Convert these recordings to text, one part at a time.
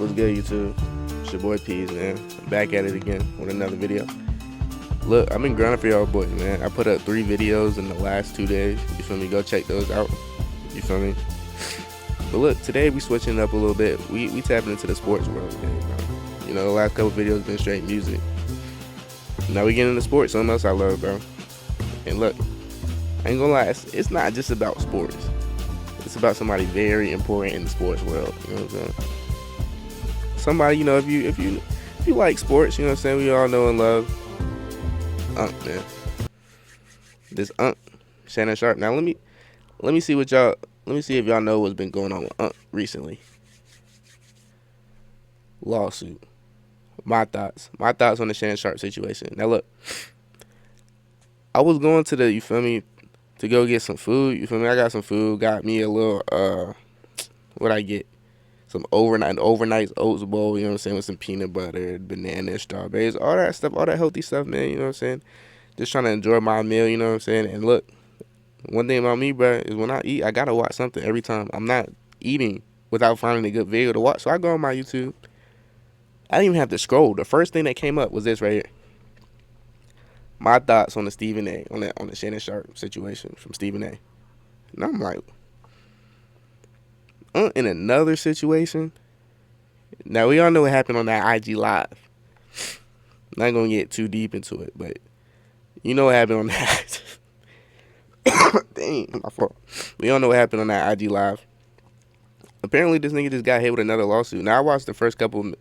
What's good, YouTube? It's your boy Peas, man. I'm back at it again with another video. Look, I've been grinding for y'all boys, man. I put up 3 videos in the last 2 days. You feel me? Go check those out. You feel me? But look, today we switching it up a little bit. We tapping into the sports world again, bro. You know, the last couple videos been straight music. Now we getting into sports, something else I love, bro. And look, I ain't gonna lie, it's not just about sports. It's about somebody very important in the sports world. You know what I'm saying? Somebody, you know, if you like sports, you know what I'm saying, we all know and love man. This Shannon Sharpe. Now let me see if y'all know what's been going on with recently. Lawsuit. My thoughts on the Shannon Sharpe situation. Now look, I was going to the, you feel me, to go get some food. You feel me? I got some food. Got me a little what I get? Some overnight oats bowl, you know what I'm saying, with some peanut butter, banana, strawberries, all that stuff, all that healthy stuff, man, you know what I'm saying? Just trying to enjoy my meal, you know what I'm saying? And look, one thing about me, bro, is when I eat, I gotta watch something every time. I'm not eating without finding a good video to watch. So I go on my YouTube. I didn't even have to scroll. The first thing that came up was this right here. My thoughts on the Stephen A. on the Shannon Sharpe situation from Stephen A. And I'm like, in another situation. Now we all know what happened on that IG Live. Not gonna get too deep into it, but you know what happened on that. Dang, my fault. We all know what happened on that IG Live. Apparently, this nigga just got hit with another lawsuit. Now I watched the first couple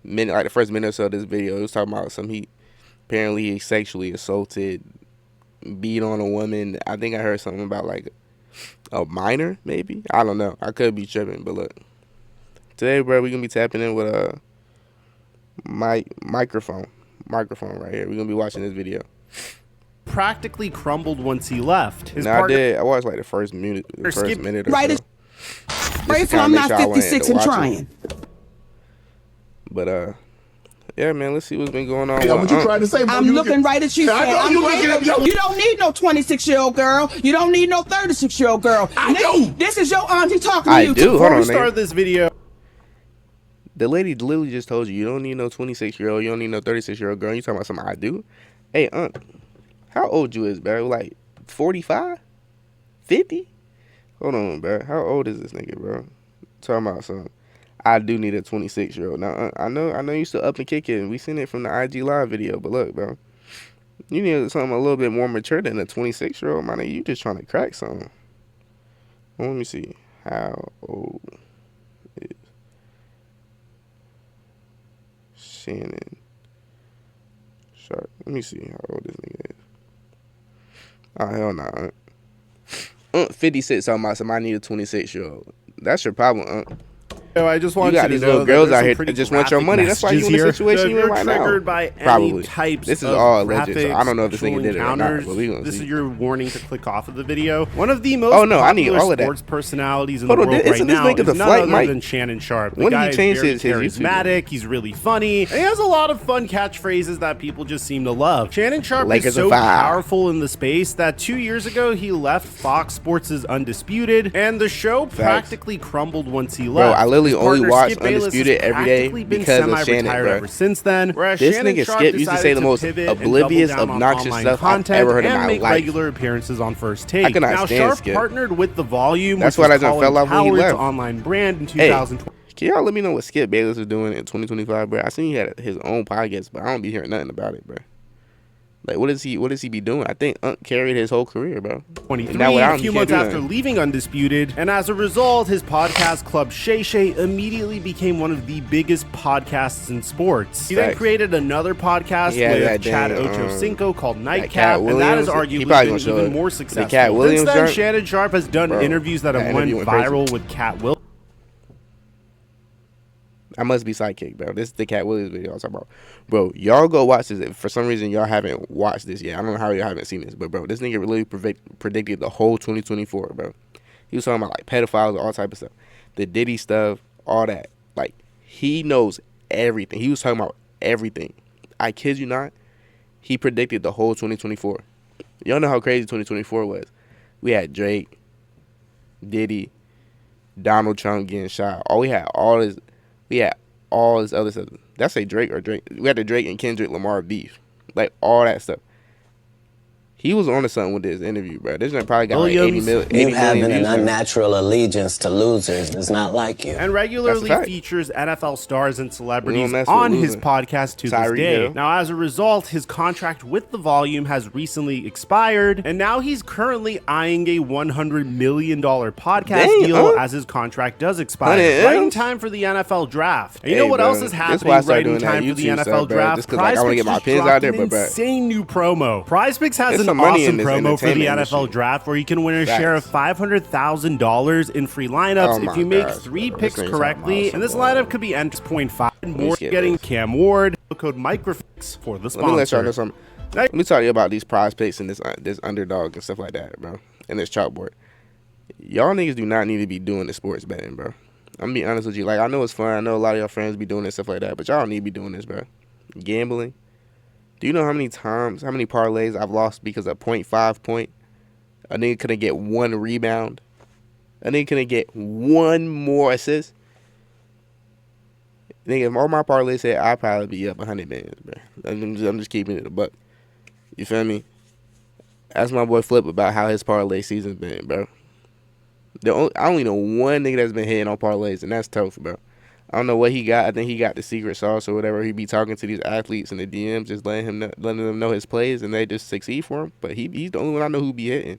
minutes, like the first minute or so of this video. It was talking about apparently he sexually assaulted, beat on a woman. I think I heard something about like a minor, maybe. I don't know. I could be tripping, but look. Today, bro, we're going to be tapping in with a microphone right here. We're going to be watching this video. Practically crumbled once he left. I watched like the first minute or so. Grateful I'm not 56 and trying. But, yeah, man, let's see what's been going on. Hey, what you trying to say, I'm looking right at you. You don't need no 26-year-old girl. You don't need no 36-year-old girl. I do. This is your auntie talking to you. I do. Before we start this video, the lady literally just told you don't need no 26-year-old. You don't need no 36-year-old girl. You talking about something I do? Hey, how old you is, bro? Like 45? 50? Hold on, bro. How old is this nigga, bro? Talking about something. I do need a 26-year-old. Now, I know you still up and kicking. We seen it from the IG Live video, but look, bro. You need something a little bit more mature than a 26-year-old, man. You just trying to crack something. Well, let me see. How old is Shannon Sharpe? Let me see how old this nigga is. Oh, hell nah. 56 talking about somebody need a 26-year-old. That's your problem, I just want you got you to these know little girls that out here that just want your money. That's why you in the situation you in right now. By Probably. Types this is of all alleged. So I don't know if this sexual nigga did it or not, but we gonna This see. is your warning to click off of the video. One of the most I need all of that. sports personalities in Hold the on, world right isn't this now nigga is the none flight other mic? than Shannon Sharpe. The When guy did he change is very his YouTube? charismatic. He's really funny. And he has a lot of fun catchphrases that people just seem to love. Shannon Sharpe is so powerful in the space that 2 years ago he left Fox Sports' Undisputed, and the show practically crumbled once he left. Bro, I literally only watch Undisputed every day because of Shannon, bro. Ever since then, whereas this Shannon nigga Sharpe Skip used to say the most oblivious, obnoxious stuff I've ever heard in my make life. Regular appearances on First Take. I could not now stand Sharpe Skip. partnered with The Volume, That's which why I is just fell off when he left. online brand in 2020. Hey, can y'all let me know what Skip Bayless is doing in 2025, bro? I seen he had his own podcast, but I don't be hearing nothing about it, bro. Like, what does he be doing? I think carried his whole career, bro. 23, a few months after leaving Undisputed, and as a result, his podcast club Shay Shay immediately became one of the biggest podcasts in sports. He then created another podcast with Chad Ochocinco called Nightcap, and that has arguably been even more successful. Since then, Shannon Sharpe has done interviews that have went viral with Cat Williams. I must be sidekick, bro. This is the Cat Williams video I was talking about. Bro, y'all go watch this. If for some reason y'all haven't watched this yet, I don't know how y'all haven't seen this, but bro, this nigga really predicted the whole 2024, bro. He was talking about like pedophiles, all type of stuff. The Diddy stuff, all that. Like, he knows everything. He was talking about everything. I kid you not. He predicted the whole 2024. Y'all know how crazy 2024 was. We had Drake, Diddy, Donald Trump getting shot. We had all this other stuff. That's a Drake or Drake. We had the Drake and Kendrick Lamar beef, like all that stuff. He was on to something with this interview, bro. This one probably got like 80 million. You having an unnatural allegiance to losers is not like you. And regularly features NFL stars and celebrities on his podcast to this day. Now, as a result, his contract with the Volume has recently expired, and now he's currently eyeing a $100 million podcast deal as his contract does expire. Right in time for the NFL draft. And you know what else is happening right in time for the NFL draft? Prize Picks just dropped an insane new promo. Prize Picks has an awesome promo for the NFL draft where you can win a share of $500,000 in free lineups if you make 3 picks correctly. And this lineup could be N.5 and more. Getting Cam Ward, code Microfix for the sponsor. Let me let y'all know something. Let me tell you about these Prize Picks and this underdog and stuff like that, bro. And this chalkboard. Y'all niggas do not need to be doing the sports betting, bro. I'm gonna be honest with you. Like, I know it's fun. I know a lot of y'all friends be doing this stuff like that, but y'all don't need to be doing this, bro. Gambling. Do you know how many parlays I've lost because of 0.5 point? A nigga couldn't get 1 rebound. A nigga couldn't get 1 more assist. Nigga, if all my parlays said, I'd probably be up 100 million, bro. I'm just keeping it a buck. You feel me? Ask my boy Flip about how his parlay season's been, bro. I only know one nigga that's been hitting on parlays, and that's Toph, bro. I don't know what he got. I think he got the secret sauce or whatever. He be talking to these athletes in the DMs, just letting them know his plays, and they just succeed for him. But he's the only one I know who be hitting.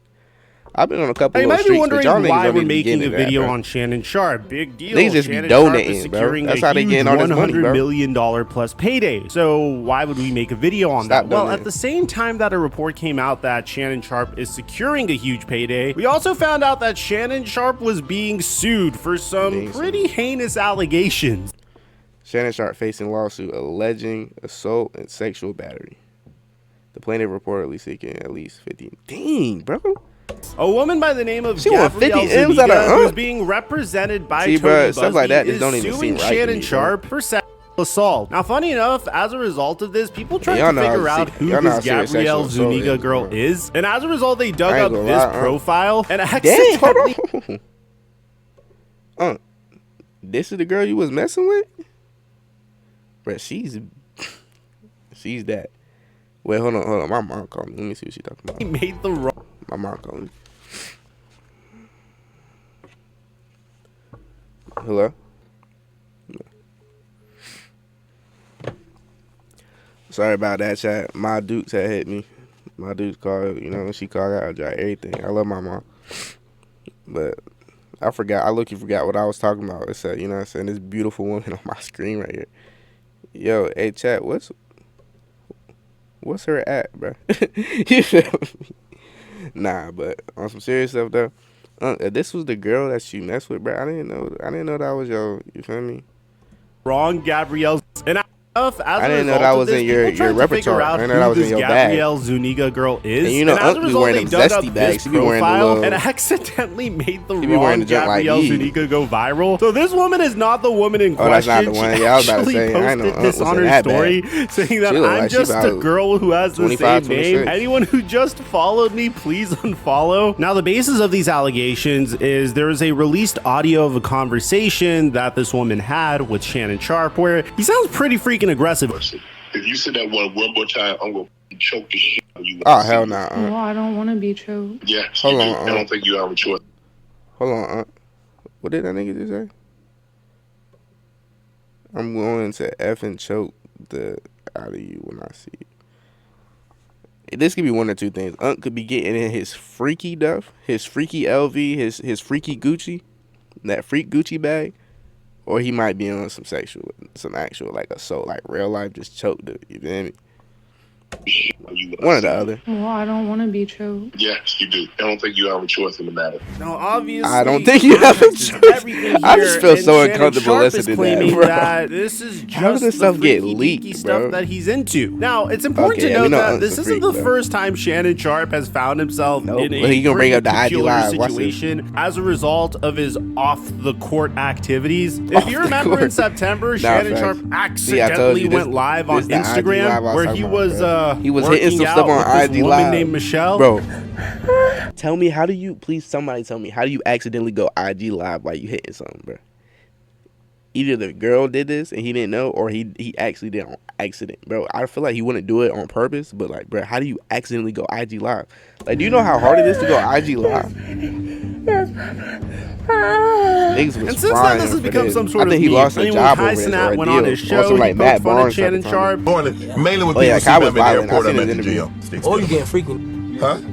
I've been on a couple of streaks, but y'all niggas don't need to be why we're making a video on Shannon Sharpe. Big deal. Niggas just be donating, bro. That's how they getting all this money, bro. $100 million plus payday. So why would we make a video on that? Well, at the same time that a report came out that Shannon Sharpe is securing a huge payday, we also found out that Shannon Sharpe was being sued for some pretty heinous allegations. Shannon Sharpe facing lawsuit alleging assault and sexual battery. The plaintiff reportedly seeking at least 50. Dang, bro. A woman by the name of Gabrielle Zuniga, who's being represented by Tony Busby, stuff like that just don't is even suing seem right Shannon Sharpe for sexual assault. Now, funny enough, as a result of this, people tried to figure out who this Gabrielle Zuniga girl is, and as a result, they dug up this profile and accidentally. This is the girl you was messing with, bro. She's that. Wait, hold on. My mom called me. Let me see what she's talking about. He made the wrong. My mom called me. Hello? Sorry about that, chat. My Dukes had hit me. My Dukes called, when she called, I dropped everything. I love my mom. But I forgot. I forgot what I was talking about. It said, what I'm saying? This beautiful woman on my screen right here. Yo, hey, chat, what's her at, bro? You feel me? Nah, but on some serious stuff though, this was the girl that you messed with, bro. I didn't know that was your. You feel me? Wrong, Gabrielle. And I didn't know that was in your repertoire. I didn't know that was in your bag. Gabrielle Zuniga girl is. And as a result, be wearing them zesty bags. She be wearing the little, and accidentally made the wrong Gabrielle Zuniga go viral. So this woman is not the woman in question. That's not the one. Yeah, I was about to say. I know this on her story, saying that I'm just a girl who has the same name. Anyone who just followed me, please unfollow. Now, the basis of these allegations is there is a released audio of a conversation that this woman had with Shannon Sharpe, where he sounds pretty freaking aggressive. If you said that one more time, I'm gonna choke the shit out of you. Oh hell no! No, I don't want to be choked. Yeah, hold on. I don't think you have a choice. Hold on, what did that nigga just say? I'm going to effing choke the out of you when I see it. This could be one or two things. Could be getting in his freaky stuff, his freaky LV, his freaky Gucci, that freak Gucci bag. Or he might be on some actual like assault, like real life, just choked it. You feel me? One or the other. Well, I don't want to be choked. Yes, you do. I don't think you have a choice in the matter. No, obviously. I don't think you have a choice. I just feel so uncomfortable listening to that, bro. That this is just how does this stuff get leaked, stuff that he's into. Now, it's important to note that this isn't the first time Shannon Sharpe has found himself in a bring up the IG Live situation as a result of his off-the-court activities. If you remember in September, Shannon Sharpe accidentally went live on Instagram where he was hitting some stuff on IG Live. Named Michelle. Bro, tell me, somebody tell me, how do you accidentally go IG Live while you hitting something, bro? either the girl did this and he didn't know, or he actually did it on accident, bro. I feel like he wouldn't do it on purpose, but like, bro, how do you accidentally go IG live? Like, do you know how hard it is to go IG live? Niggas was and since then, this has become some sort I think of he meme. lost a job over Tyson it, or a went deal. on his show, Some, like, he Matt poked fun at Barnes Shannon Sharpe. Mainly when Oh, yeah, people see I them was in the violent. airport, I I'm seen at his the interview. jail. Oh, you getting freaking? Huh? He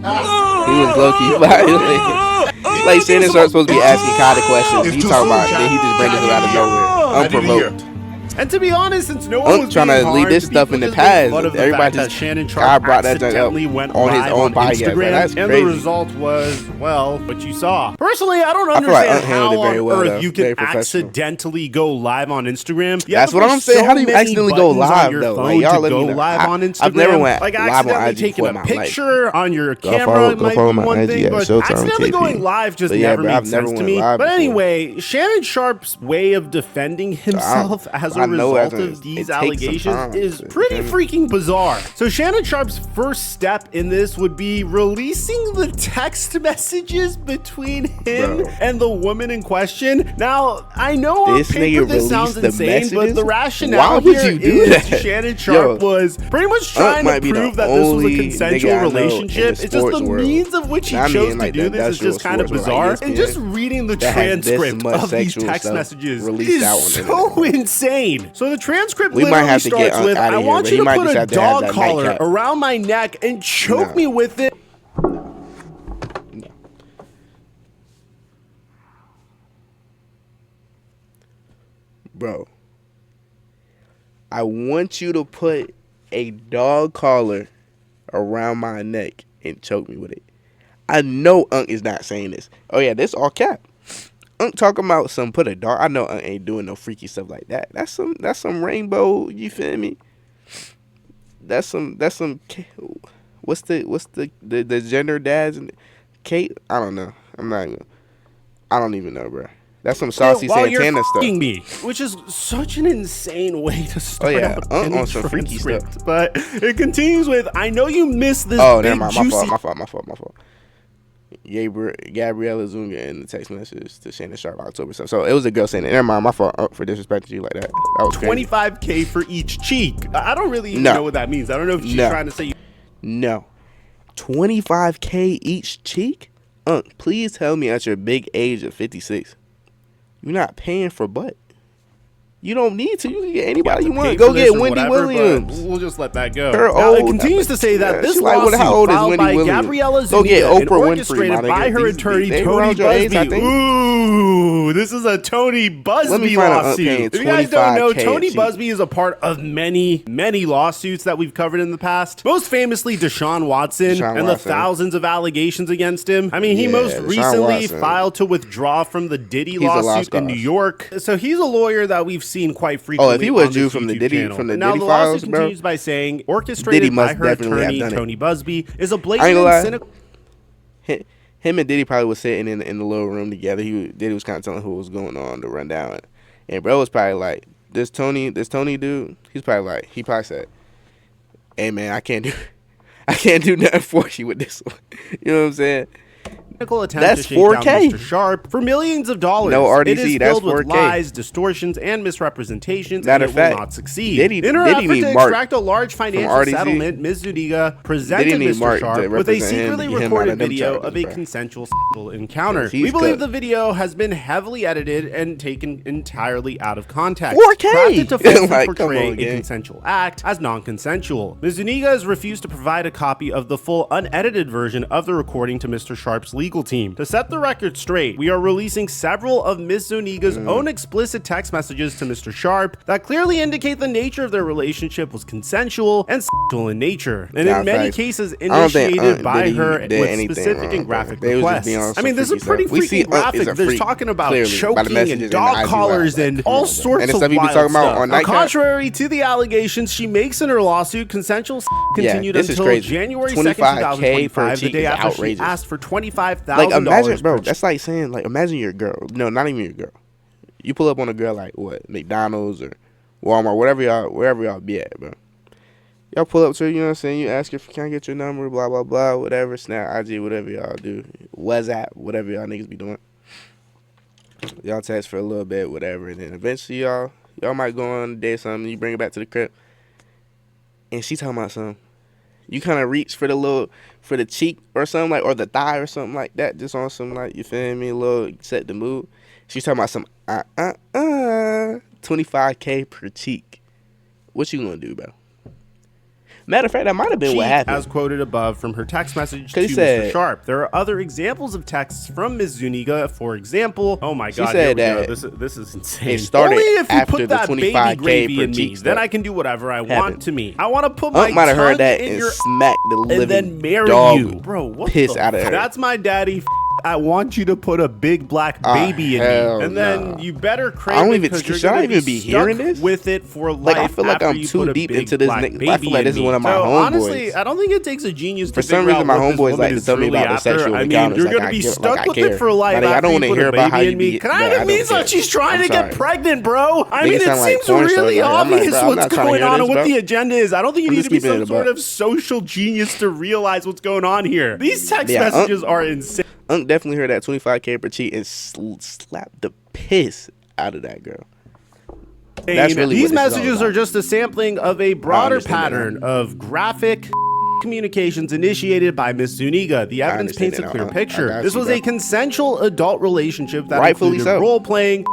was low-key violent. Like, Shannon Sharpe supposed to be asking Kyle questions. He talking about, then he just brings it out of nowhere, unprovoked. And to be honest, since no one was trying to being leave harmed, this stuff in the people just made past. fun of the Everybody fact that just Shannon Kyle Sharpe brought that junk up accidentally went on his live own on podcast. Instagram, That's and crazy. the result was, well, what you saw. Personally, I don't I feel like understand Unc handled how it very on well, earth though. you Very can professional. accidentally go live on Instagram. You That's have to what I'm push saying. so How do you many accidentally go buttons on live, your though? phone Like, y'all to let go me know. live on Instagram. I've never went like live on accidentally IG taking before a in my life. picture on your Go camera follow might my be one IG thing, at but Showtime accidentally KP. going live just But yeah, never bro, made I've never sense to went me. live But before. anyway, Shannon Sharpe's way of defending himself as a I know result it of these takes some allegations time, is you pretty feel me? freaking bizarre. So Shannon Sharpe's first step in this would be releasing the text messages between him and the woman in question. Now, I know on This paper nigga this sounds released the insane, but the messages? rationale Why would here you do is that? Shannon Sharpe Yo, was pretty much trying might to be the prove that this was a only consensual nigga I know in the relationship. It's just the sports world. means of which he I mean, chose like, to do the this is just kind of industrial sports bizarre. world, like And ESPN, just reading the that has this transcript much of these sexual text stuff messages released is out on the so internet. insane. So the transcript We might literally have to get starts with, outta I here, want but you he to might put just a have to have dog that collar nightcap. around my neck and choke me with it. Bro, I want you to put a dog collar around my neck and choke me with it. I know Unc is not saying this. Oh yeah, this all cap. Unc talking about some put a dog. I know Unc ain't doing no freaky stuff like that. That's some rainbow. You feel me? That's some. What's the gender dads and Kate? I don't know. I don't even know, bro. That's some saucy Santana stuff. Me, which is such an insane way to start out Unc any on some freaky transcript. stuff. But it continues with, I know you missed this Oh, big never mind. juicy My fault. Gabriella Zunga in the text message to Shannon Sharpe October stuff. So it was a girl saying that. Never mind. My fault for disrespecting you like that. That was crazy. $25K for each cheek. I don't really even know what that means. I don't know if she's trying to say. No. $25K each cheek? Unc, please tell me at your big age of 56, you're not paying for butt. You don't need to. You can get anybody you want. Go get Wendy Williams. We'll just let that go. Her Now, old. it continues to say that this She's like, lawsuit how old is filed Wendy by Williams? Gabriella Go get Zuniga and Oprah Winfrey, orchestrated my by nigga. her attorney They Tony around your age, I Busby. think. Ooh, this is a Tony Let me Busby find out lawsuit. paying If you guys don't know, 25K Tony cheap. Busby is a part of many lawsuits that we've covered in the past. Most famously, Deshaun Watson and the thousands of allegations against him. I mean, he most Deshaun recently Watson. filed to withdraw from the Diddy He's a lost lawsuit in cause. New York. So he's a lawyer that we've seen quite frequently. Oh, if he was on Jew this from the YouTube Diddy channel. from the Now, Diddy the files, lawsuit bro, continues by saying, Diddy orchestrated by must her definitely have attorney done it. Tony Busby is a I ain't blatant gonna lie. and cynical. Him and Diddy probably was sitting in the little room together. Diddy was kind of telling who was going on, the rundown, and bro was probably like, this Tony dude. He probably said, "Hey man, I can't do nothing for you with this one." You know what I'm saying? Attempt That's to shake down 4K. Mr. Sharpe for millions of dollars. No RDC, it is that's filled with 4K. lies, distortions, and misrepresentations, Matter and of it will fact, not succeed. Diddy In her need effort to Mark extract a large financial RDC. settlement, Ms. Zuniga presented Diddy need Mr. Mark to Sharpe with a represent him secretly to get him out recorded of them video charges, of a bro. consensual sexual encounter. He's We believe good. the video has been heavily edited and taken entirely out of context. 4K. Crafted to falsely Like, come portray on, a gang. consensual act as non-consensual. Ms. Zuniga has refused to provide a copy of the full unedited version of the recording to Mr. Sharpe's legal team. To set the record straight, we are releasing several of Ms. Zuniga's own explicit text messages to Mr. Sharpe that clearly indicate the nature of their relationship was consensual and sexual in nature, and Nah, in many facts. cases I don't think initiated by Diddy her did with anything specific wrong, and bro. graphic They was just requests. being on I some mean, this is freaky pretty stuff. We see freaking Unc is graphic. a They're freak, talking about clearly, by the choking messages and in the dog IG collars live. and all sorts And the of stuff he be wild talking about stuff. on Now, Nightcap? contrary to the allegations she makes in her lawsuit, consensual continued this is until crazy. January 2nd, 25K per 2025, the cheek day is after she outrageous. asked for $25,000 Like, imagine, bro, per that's like saying, like, imagine your girl. No, not even your girl. You pull up on a girl like, what, McDonald's or Walmart, wherever y'all be at, bro. Y'all pull up to her, you know what I'm saying? You ask her, can I get your number, blah, blah, blah, whatever, Snap, IG, whatever y'all do. WhatsApp, whatever y'all niggas be doing. Y'all text for a little bit, whatever, and then eventually y'all might go on a date or something. You bring it back to the crib, and she talking about something. You kind of reach for the cheek or something like, or the thigh or something like that, just on some like, you feel me, a little set the mood. She's talking about some 25K per cheek. What you gonna do, bro? Matter of fact, that might have been what happened. As quoted above from her text message to Mr. Sharpe. There are other examples of texts from Ms. Zuniga. For example, oh my God, she said that this is insane. It started only if you after put the that 25K baby per in me, cheek. then I can do whatever I want to me. I want to put my might have heard tongue that in and your smack the living and then marry dog you, bro. What piss out of her. That's my daddy. I want you to put a big black baby in me, and then you better crave it because you're gonna be hearing this with it for life. Like, I feel like I'm too deep into this nigga. I feel like this is one of my homeboys. Honestly, I don't think it takes a genius. For some reason, my homeboys like to tell me about the sexual encounters. You're gonna be stuck with it for life. I don't want to hear about how you be. Kind of means that she's trying to get pregnant, bro. I mean, it seems really obvious what's going on and what the agenda is. I don't think you need to be some sort of social genius to realize what's going on here. These text messages are insane. Unc definitely heard that 25K per cheat and slapped the piss out of that girl. That's really these messages are just a sampling of a broader pattern of graphic communications initiated by Miss Zuniga. The evidence paints a clear picture. This was a consensual adult relationship that included role-playing,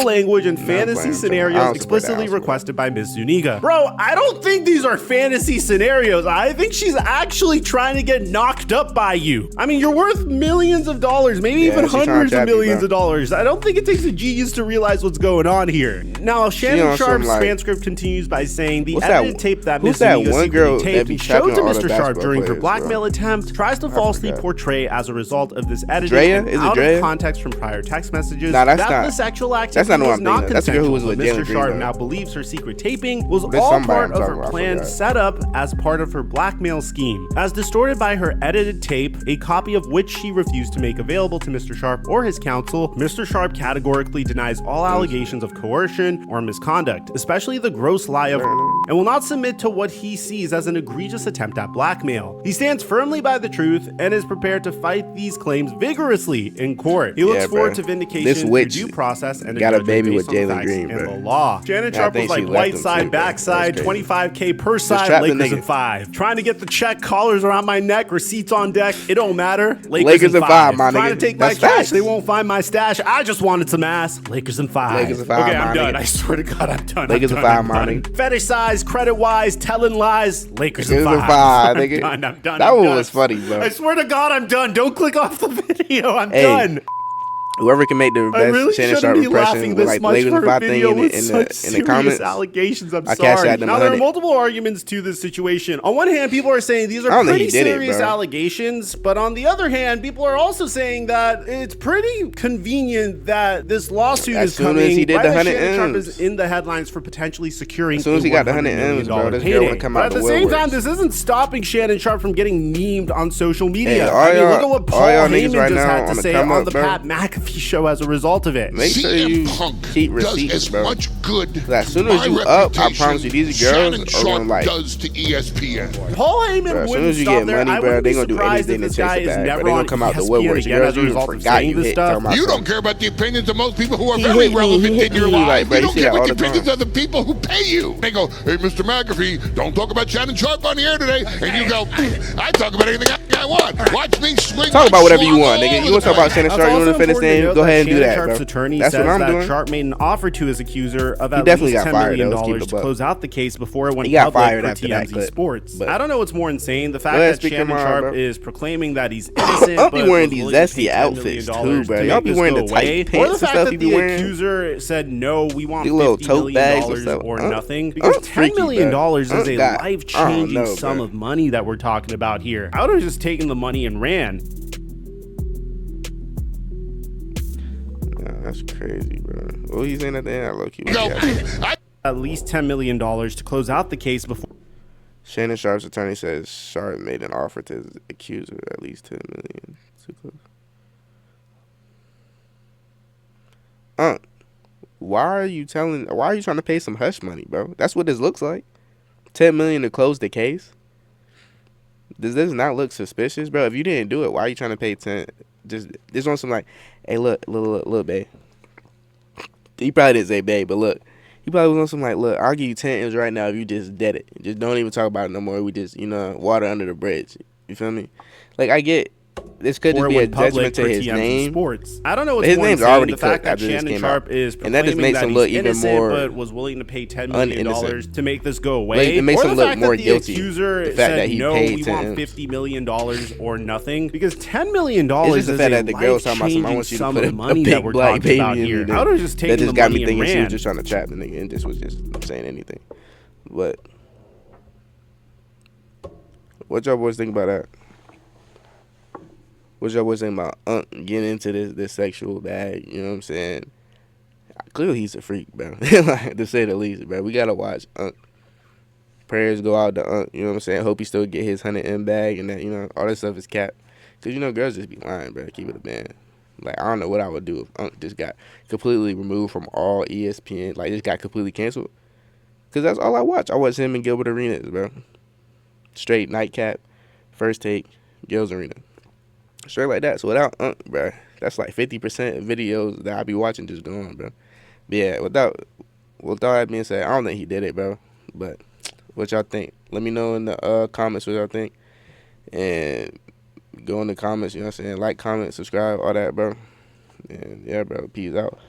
language, and fantasy scenarios explicitly requested by Ms. Zuniga. Bro, I don't think these are fantasy scenarios. I think she's actually trying to get knocked up by you. I mean, you're worth millions of dollars, maybe even hundreds of millions of dollars. I don't think it takes a genius to realize what's going on here. Now, Shannon Sharpe's transcript continues by saying the edited tape that Ms. Zuniga secretly taped and showed to Mr. Sharpe during her blackmail attempt tries to falsely portray as a result of this editing out of context from prior text messages that the sexual activity was not consensual. Mr. Sharpe now believes her secret taping was all part of her planned setup as part of her blackmail scheme. As distorted by her edited tape, a copy of which she refused to make available to Mr. Sharpe or his counsel, Mr. Sharpe categorically denies all allegations of coercion or misconduct, especially the gross lie of and will not submit to what he sees as an egregious attempt at blackmail. He stands firmly by the truth and is prepared to fight these claims vigorously in court. He looks forward to vindication through due process and got a baby with Jalen Green, and the law. Shannon Sharpe was like white side, back side, 25K per side, Lakers in 5. Trying to get the check, collars around my neck, receipts on deck. It don't matter. Lakers in 5. My Trying to take my cash, they won't find my stash. I just wanted some ass. Lakers in 5. Lakers in 5. Okay, I'm done. I swear to God, I'm done. Lakers in 5, money. Fetish size, credit wise, telling lies. Lakers in 5. I'm done. That one was funny, bro. I swear to God, I'm done. Don't click off the video. I'm done. Whoever can make the best Shannon Sharpe impression with like the Lakers 5 thing in the comments. Allegations. I'm sorry. Now there are multiple arguments to this situation. On one hand, people are saying these are pretty serious allegations, but on the other hand, people are also saying that it's pretty convenient that this lawsuit is coming right as Shannon Sharpe is in the headlines for potentially securing as soon as he got the 100 M's, bro, this girl would come out. But at the same time, this isn't stopping Shannon Sharpe from getting memed on social media. I mean, look at what Paul Heyman just had to say on the Pat McAfee show as a result of it. Make sure you keep receipts, bro. Much good. As soon as you up, I promise you, these girls are gonna like. Does to ESPN. Paul Heyman wouldn't stop there. I wouldn't be surprised if this guy is never on ESPN again as a result of saying this stuff. You don't care about the opinions of most people who are very relevant in your life. You don't care about the opinions of the people who pay you. They go, hey, Mr. McAfee, don't talk about Shannon Sharpe on the air today. And you go, I talk about anything I want. Watch me swing. Talk about whatever you want, nigga. You want to talk about Shannon Sharpe? You want to defend his name? Go ahead and do that, Sharpe's bro. attorney That's says what I'm that doing. Sharpe made an offer to his accuser of at least $10 million to close out the case before it went public for TMZ Sports. I don't know what's more insane, the fact that Shannon Sharpe is proclaiming that he's innocent, I'll be wearing these zesty outfits too, bro. Y'all be wearing the tight pants and stuff you be wearing. Or the fact that the accuser said, no, we want $50 million or nothing. Because $10 million is a life-changing sum of money that we're talking about here. I would have just taken the money and ran. That's crazy, bro. What he's saying at the end, low-key. At least $10 million to close out the case before. Shannon Sharpe's attorney says Sharpe made an offer to his accuser at least $10 million to close. Why are you trying to pay some hush money, bro? That's what this looks like. $10 million to close the case. Does this not look suspicious, bro? If you didn't do it, why are you trying to pay 10? Just this on some like, hey, look, babe. He probably didn't say babe, but look, he probably was on some like, look, I'll give you 10 M's right now if you just dead it. Just don't even talk about it no more. We just, water under the bridge. You feel me? Like, I get this could just be a judgment to his name. Sports. I don't know what's his more name's insane, already the fact cooked that after this Shannon came Sharpe out. is And that just makes that him look he's even innocent, more but was willing to pay $10 million uninnocent. to make this go away. It makes or him the look fact more that the guilty. accuser The fact said, that he no, paid we 10 want M's. $50 million or nothing. Because $10 million It's just the is fact a that the girl was talking about some, I life-changing want you to sum put of a money big that we're black talking about baby in here. there. I would have just taken That just the got money me and thinking she was ran. just trying to trap the nigga and just was just saying anything. But what y'all boys think about that? What y'all boys think about getting into this sexual bag? You know what I'm saying? Clearly he's a freak, bro. Like, to say the least, bro. We gotta watch prayers go out to you know what I'm saying? Hope he still get his 100M bag and that, all that stuff is cap. Cause girls just be lying, bro. Keep it a band. Like, I don't know what I would do if just got completely removed from all ESPN. Like, just got completely canceled. Cause that's all I watch. I watch him and Gilbert Arenas, bro. Straight nightcap, first take, Gil's Arena. Straight like that. So without bro, that's like 50% of videos that I be watching just gone, bro. But yeah, without that being said, I don't think he did it, bro. But what y'all think? Let me know in the comments what y'all think. And go in the comments, you know what I'm saying? Like, comment, subscribe, all that, bro. And yeah, bro, peace out.